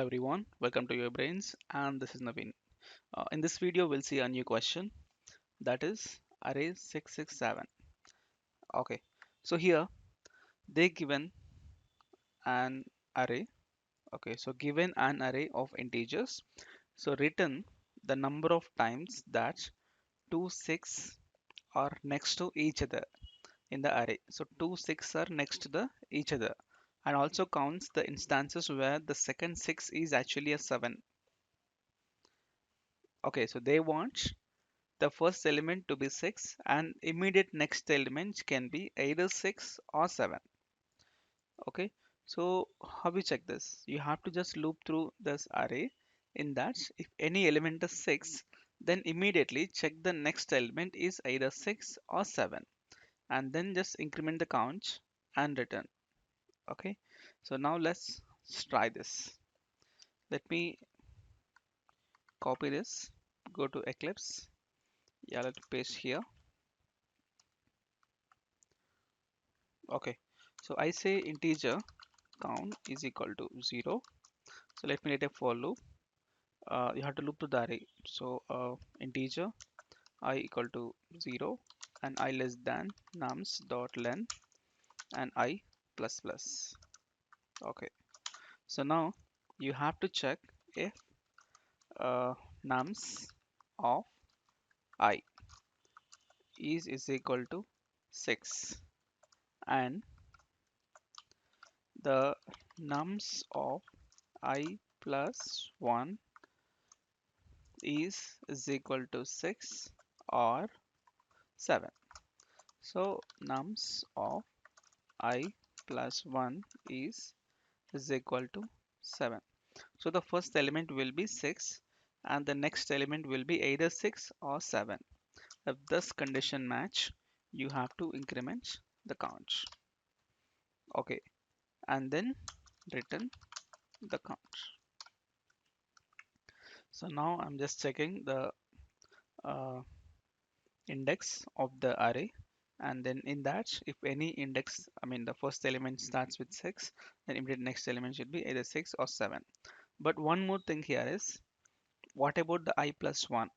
Hello everyone, welcome to UiBrains and this is Naveen. In this video we'll see a new question, that is array667. Okay, so here they given an array. Okay, so given an array of integers, so written the number of times that 2 6 are next to each other in the array. So 2 6 are next to the each other, and also counts the instances where the second 6 is actually a 7. Okay, so they want the first element to be 6 and immediate next element can be either 6 or 7. Okay, so how we check this? You have to just loop through this array. In that, if any element is 6, then immediately check the next element is either 6 or 7, and then just increment the count and return. Okay, so now let's try this. Let me copy this, go to Eclipse. Yeah, let's paste here. Okay, so I say integer count is equal to 0. So let me let a for loop. You have to loop to the array. So integer I equal to 0 and I less than nums dot len and I plus plus. Okay. So now you have to check if nums of I is equal to 6 and the nums of I plus 1 is equal to 6 or 7. So nums of I plus 1 is equal to 7. So the first element will be 6 and the next element will be either 6 or 7. If this condition match, you have to increment the count. Okay, and then return the count. So now I'm just checking the uh, index of the array, and then in that if any index, I mean the first element starts with 6, then immediate next element should be either 6 or 7. But one more thing here is, what about the I plus 1?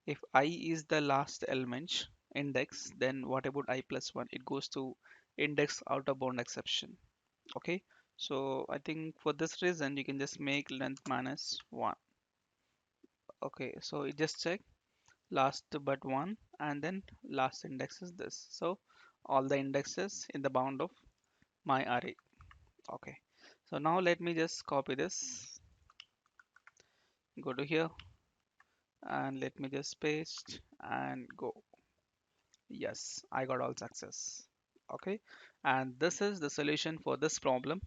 If I is the last element index, then what about I plus 1? It goes to index outer bound exception. Okay, so I think for this reason you can just make length minus 1. Okay, so it just check last but 1 and then last index is this. So all the indexes in the bound of my array. Okay, so now let me just copy this, go to here and let me just paste and go. Yes, I got all success. Okay, and this is the solution for this problem,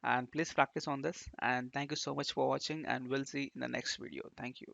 and please practice on this, and thank you so much for watching and we'll see in the next video. Thank you.